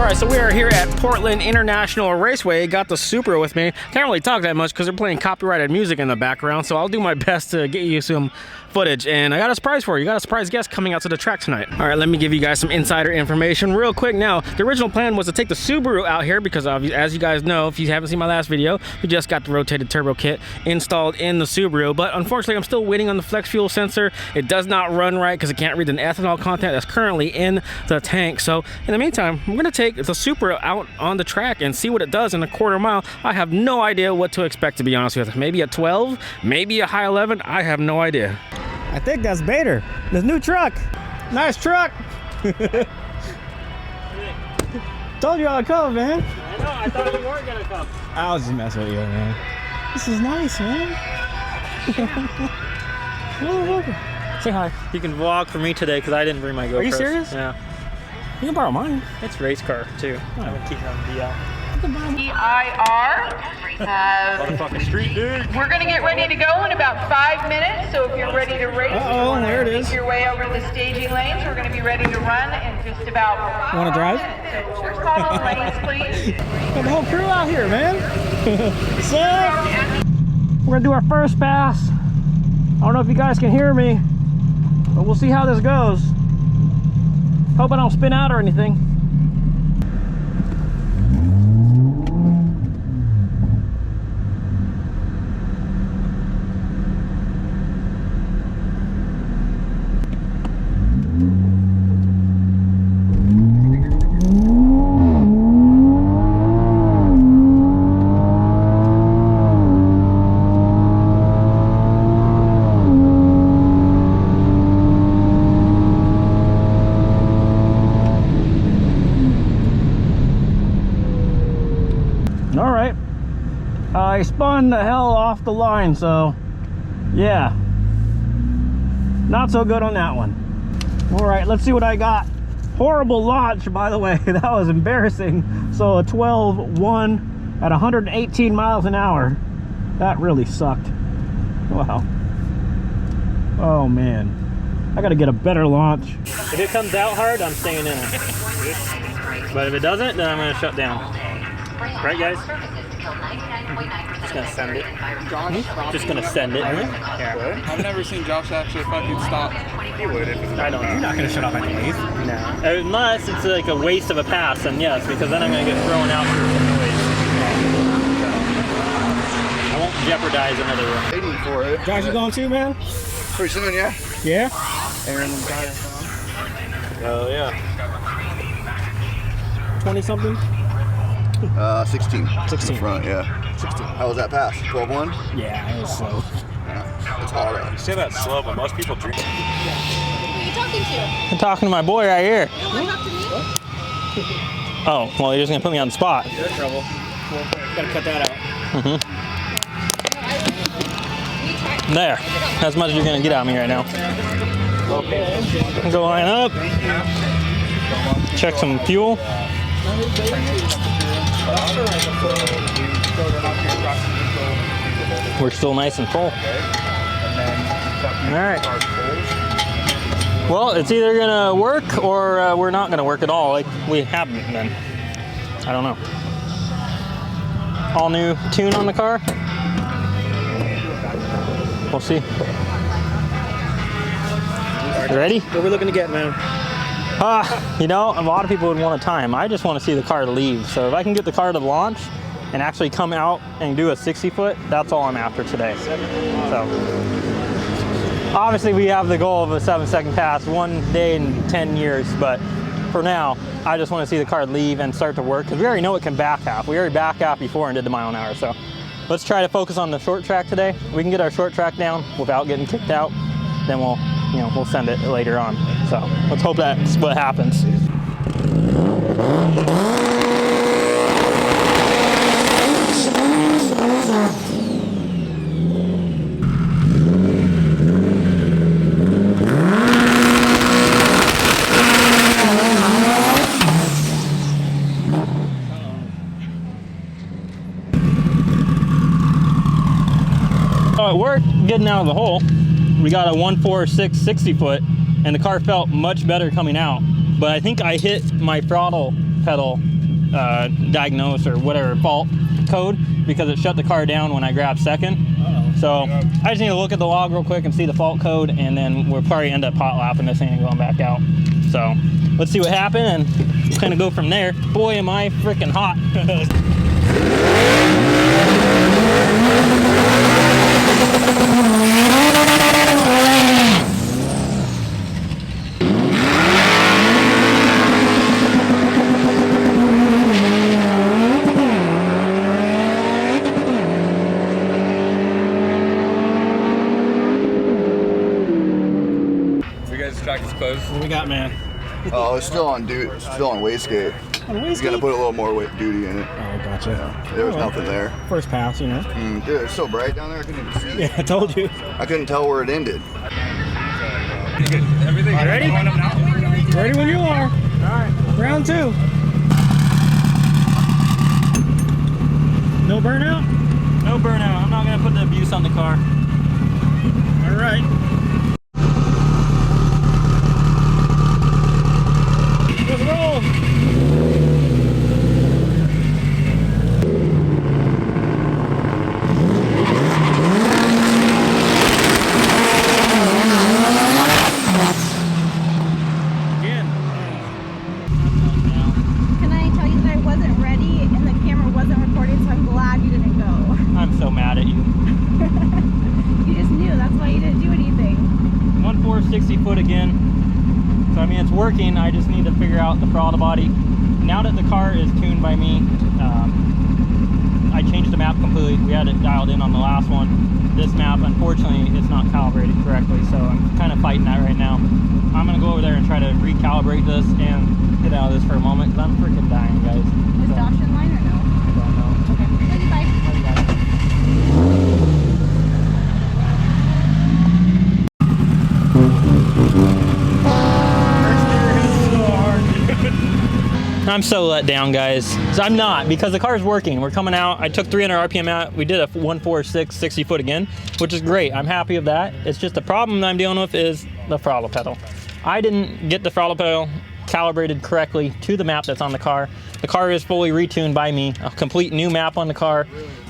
Alright, so we are here at Portland International Raceway. Got the Supra with me. Can't really talk that much because they're playing copyrighted music in the background, so I'll do my best to get you some footage. And I got a surprise for you. Got a surprise guest coming out to the track tonight. Alright, let me give you guys some insider information real quick now. The original plan was to take the Subaru out here because as you guys know, if you haven't seen my last video, we just got the rotated turbo kit installed in the Subaru. But unfortunately, I'm still waiting on the flex fuel sensor. It does not run right because it can't read the ethanol content that's currently in the tank. So in the meantime, I'm gonna take the Supra out on the track and see what it does in a quarter mile. I have no idea what to expect, to be honest with you. Maybe a 12, maybe a high 11, I have no idea. I think that's Bader. This new truck. Nice truck. Told you I'd come, man. I know, I thought you weren't gonna come. I was just messing with you, man. This is nice, man. Say hi. You can vlog for me today because I didn't bring my GoPro. Are you serious? Yeah. You can borrow mine. It's race car too. Oh. I'm gonna keep it on DL. EIR. Motherfucking street dude. We're going to get ready to go in about 5 minutes, so if you're ready to race, there it is. make your way over the staging lanes. We're going to be ready to run in just about 5 Want to drive? minutes. So just follow the lanes, please. Got the whole crew out here, man. What's up? We're gonna do our first pass. I don't know if you guys can hear me, but we'll see how this goes. Hope I don't spin out or anything. All right, I spun the hell off the line, so yeah, not so good on that one. All right, let's see what I got. Horrible launch, by the way. That was embarrassing. So a 12.1 at 118 miles an hour. That really sucked. Wow. Oh man, I gotta get a better launch. If it comes out hard, I'm staying in it. But if it doesn't, then I'm gonna shut down. Right, guys? Just gonna send it. Just gonna send it. Yeah. I've never seen Josh actually fucking stop. He would if I don't. You're not gonna shut off at the 8th. No. Unless it's like a waste of a pass, then yes, because then I'm gonna get thrown out for some noise. I won't jeopardize another one. waiting for it. Josh, you going too, man? Pretty soon, yeah. Yeah? Aaron and Tyler. Oh yeah. 20 something? 16. 16. In front, yeah. 16. How was that pass? 12-1? Yeah, it was slow. Yeah. It's hard. You say that's slow, but most people drink. Who are you talking to? I'm talking to my boy right here. You don't want to talk to me? Oh, well, you're just gonna put me on the spot. You're in trouble. Gotta cut that out. There. As much as you're gonna get out of me right now. Go line up. Check some fuel. We're still nice and full. Alright. Well, it's either gonna work or we're not gonna work at all, like we haven't been. I don't know. All new tune on the car. We'll see. You ready? What are we looking to get, man? You know, a lot of people would want a time. I just want to see the car leave. So if I can get the car to launch and actually come out and do a 60 foot, that's all I'm after today. So obviously we have the goal of a 7-second pass one day in 10 years, but for now, I just want to see the car leave and start to work because we already know it can back half. We already back half before and did the mile an hour. So let's try to focus on the short track today. We can get our short track down without getting kicked out, then we'll send it later on. So let's hope that's what happens. So it worked getting out of the hole. We got a 1.46 60 foot and the car felt much better coming out, but I think I hit my throttle pedal diagnose or whatever fault code because it shut the car down when I grabbed second. So I just need to look at the log real quick and see the fault code, and then we'll probably end up hot lapping this thing and going back out. So let's see what happened and kind of go from there. Boy, am I freaking hot. Track is closed. What we got, man? Oh, it's still on still on wastegate. He's gonna put a little more duty in it. Oh, gotcha. There was nothing there. First pass, you know. Dude, it's so bright down there. I couldn't even see. Yeah, I told you. I couldn't tell where it ended. Everything ready? Ready when you are. All right. Round 2. No burnout? No burnout. I'm not gonna put the abuse on the car. All right. Let's roll. Again. Can I tell you that I wasn't ready and the camera wasn't recording, so I'm glad you didn't go. I'm so mad at you. You just knew, that's why you didn't do anything. 1.4 60 foot again. So I mean, it's working. I just need to figure out the throttle body. Now that the car is tuned by me, I changed the map completely. We had it dialed in on the last one. This map, unfortunately, is not calibrated correctly, so I'm kind of fighting that right now. I'm gonna go over there and try to recalibrate this and get out of this for a moment because I'm freaking dying, guys. Is Josh in line or no? I don't know. Okay. Love you, bye. Love you guys. I'm so let down, guys. So I'm not, because the car's working. We're coming out. I took 300 RPM out. We did a 1.46 60 foot again, which is great. I'm happy with that. It's just the problem that I'm dealing with is the throttle pedal. I didn't get the throttle pedal calibrated correctly to the map that's on the car. The car is fully retuned by me, a complete new map on the car.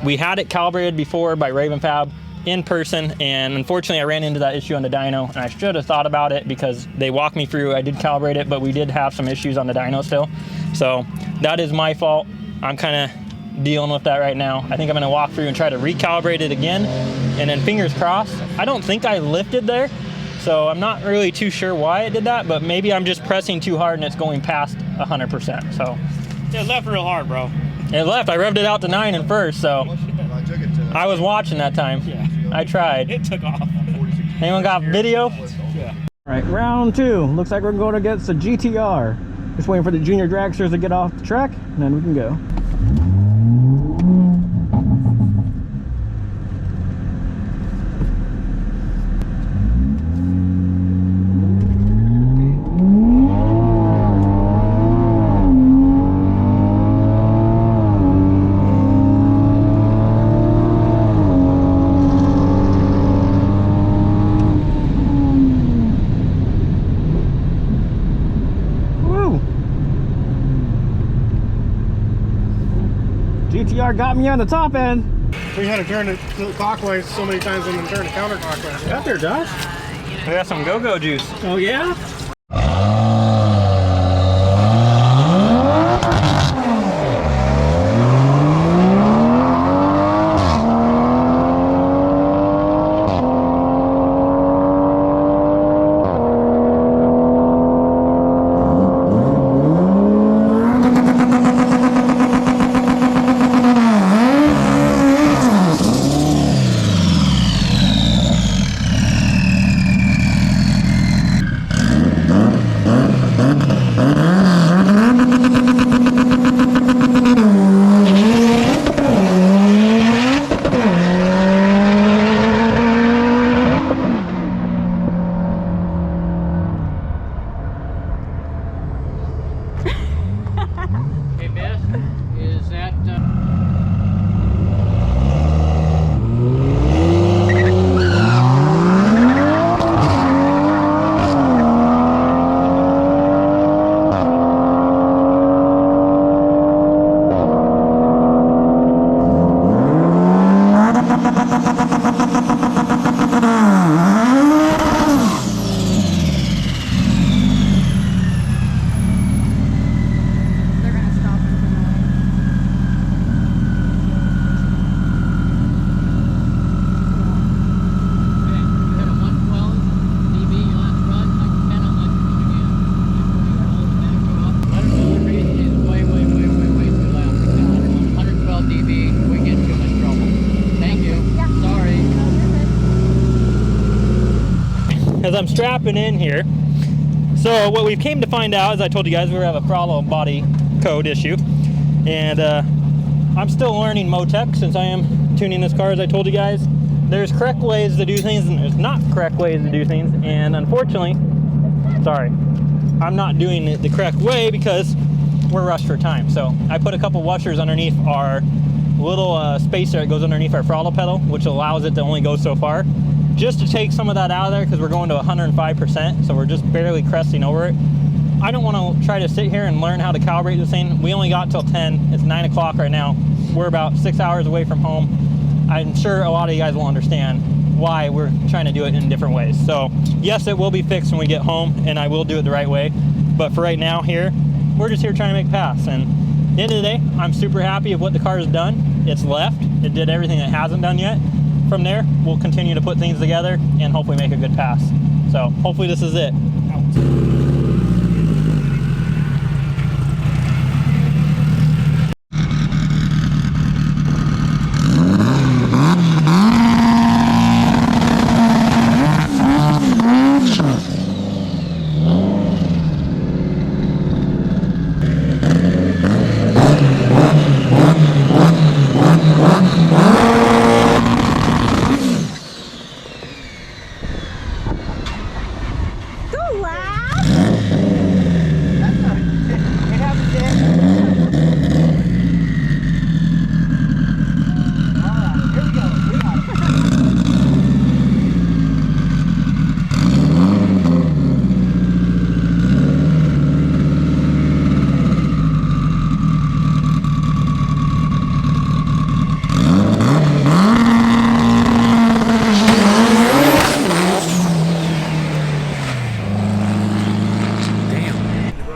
We had it calibrated before by Raven Fab in person, and unfortunately I ran into that issue on the dyno, and I should have thought about it because they walked me through. I did calibrate it, but we did have some issues on the dyno still. So that is my fault. I'm kind of dealing with that right now. I think I'm going to walk through and try to recalibrate it again, and then fingers crossed. I don't think I lifted there, so I'm not really too sure why it did that, but maybe I'm just pressing too hard and it's going past 100%. So It left real hard, bro. it left. I revved it out to 9 in first, so I was watching that time. Yeah. I tried. It took off. Anyone got video? Yeah. All right, round 2. Looks like we're going against a GTR. Just waiting for the junior dragsters to get off the track, and then we can go. GTR got me on the top end. We had to turn it clockwise so many times and then turn it counterclockwise. Got there, Josh. I got some go-go juice. Oh, yeah? as I'm strapping in here, so what we came to find out, as I told you guys, we have a throttle body code issue, and I'm still learning Motec since I am tuning this car, as I told you guys. There's correct ways to do things and there's not correct ways to do things, and unfortunately, sorry, I'm not doing it the correct way because we're rushed for time. So I put a couple washers underneath our little spacer that goes underneath our throttle pedal, which allows it to only go so far, just to take some of that out of there, because we're going to 105%, so we're just barely cresting over it. I don't want to try to sit here and learn how to calibrate this thing. We only got till 10. It's 9 o'clock right now. We're about 6 hours away from home. I'm sure a lot of you guys will understand why we're trying to do it in different ways. So yes, it will be fixed when we get home, and I will do it the right way. But for right now here, we're just here trying to make pass. And at the end of the day, I'm super happy with what the car has done. It's left. It did everything it hasn't done yet. From there, we'll continue to put things together and hopefully make a good pass. So hopefully this is it.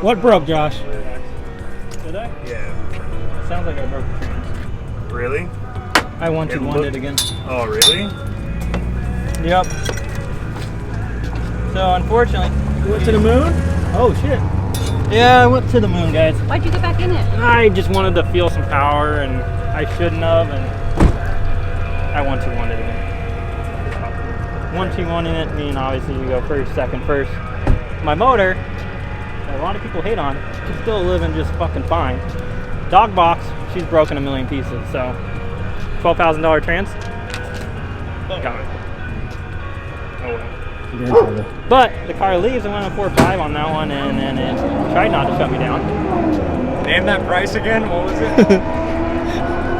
What broke, Josh? Did I? Yeah. It sounds like I broke the trans. Really? I want to one it again. Oh, really? Yep. So unfortunately, You went to the moon? Oh shit. yeah, I went to the moon, guys. Why'd you get back in it? I just wanted to feel some power, and I shouldn't have, and I want to one it again. 1-2-1 in it, meaning obviously you go first, second, first. My motor, that a lot of people hate on, is still living just fucking fine. Dog box, she's broken a million pieces, so $12,000 trans. Got it. Oh well. But the car leaves, I went on 4.5 on that one, and then it tried not to shut me down. Name that price again. What was it?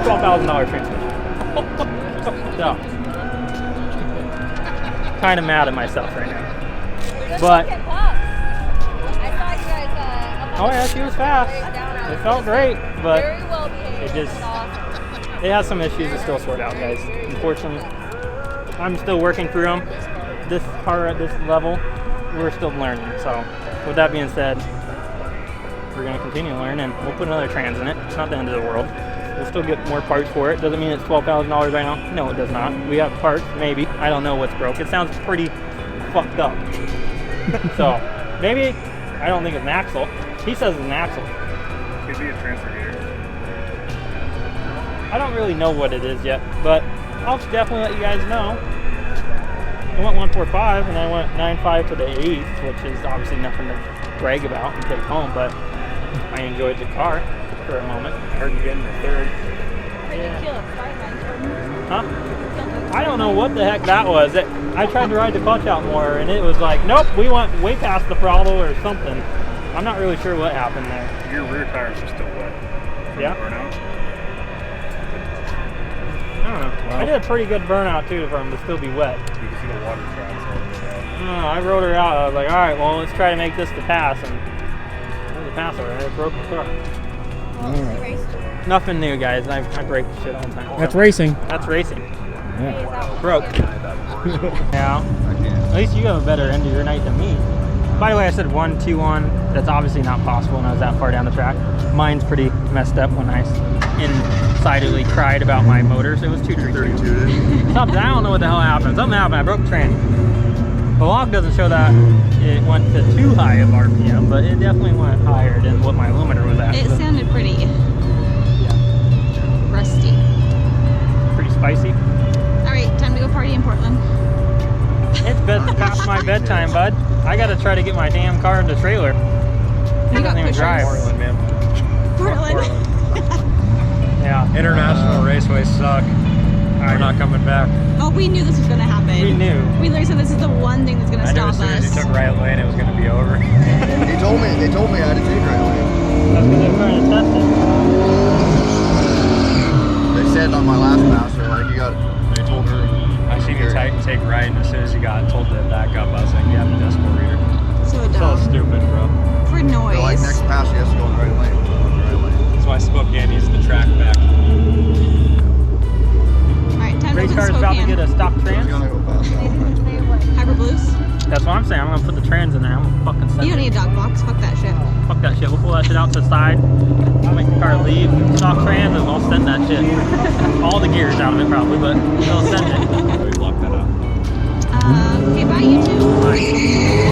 $12,000 transmission. So, kind of mad at myself right now. But oh yeah, she was fast. It felt great, but it just it has some issues to still sort out, guys. Unfortunately, I'm still working through them. This car at this level, we're still learning. So, with that being said, we're gonna continue learning. We'll put another trans in it. It's not the end of the world. We'll still get more parts for it. Doesn't mean it's $12,000 right now. No, it does not. We have parts, maybe. I don't know what's broke. It sounds pretty fucked up. So, maybe, I don't think it's an axle. He says it's an axle. Could be a transfer gear. I don't really know what it is yet, but I'll definitely let you guys know. I went 145 and I went 9.5 to the 8th, which is obviously nothing to brag about and take home, but I enjoyed the car for a moment. I heard you getting the third. Huh? I don't know what the heck that was. I tried to ride the clutch out more and it was like, nope, we went way past the throttle or something. I'm not really sure what happened there. Your rear tires are still wet. Yeah? Burnout. I don't know. Wow. I did a pretty good burnout too for them to still be wet. You can see the water tracks. I rode her out. I was like, all right, well, let's try to make this the pass. And it was a pass over there. It broke the car. Nothing new, guys. I break shit all the time. That's racing. That's racing. Yeah. Broke. Yeah. At least you have a better end of your night than me. By the way, I said 1-2-1. That's obviously not possible when I was that far down the track. Mine's pretty messed up when I insidedly cried about my motors. It was 232. Something, I don't know what the hell happened. Something happened. I broke the trans. The log doesn't show that it went to too high of RPM, but it definitely went higher than what my limiter was at. It sounded pretty rusty. Pretty spicy. All right, time to go party in Portland. It's past my bedtime, bud. I gotta try to get my damn car in the trailer. You got Doesn't even pushers. drive. Portland, man. Portland. Yeah. International raceways suck. We're not coming back. Oh, we knew this was gonna happen. We knew. We literally said this is the one thing that's gonna I knew stop as soon as us. you took right lane, it was going to be over. They told me I had to take right lane. That's because they're trying to test it. They said on my last pass, they're like, you got. They told her. I seen you take right, and as soon as you got told to back up, I was like, you have a decimal reader. So So dumb. stupid, bro. For noise. They're like, next pass, you have to go in the right lane. Go in the right lane. That's why Spokane needs the track back. Alright, time to Race go car's to about to Spokane. get a stock It's trans. gonna go fast. Hyper Blues? That's what I'm saying. I'm gonna put the trans in there. I'm gonna fucking send You don't it. need a dog box. Fuck that shit. Fuck that shit. We'll pull that shit out to the side. I'll make the car leave. Stock trans and I'll send that shit. All the gears out of it probably, but they'll send it. We locked that up. Okay, bye you two.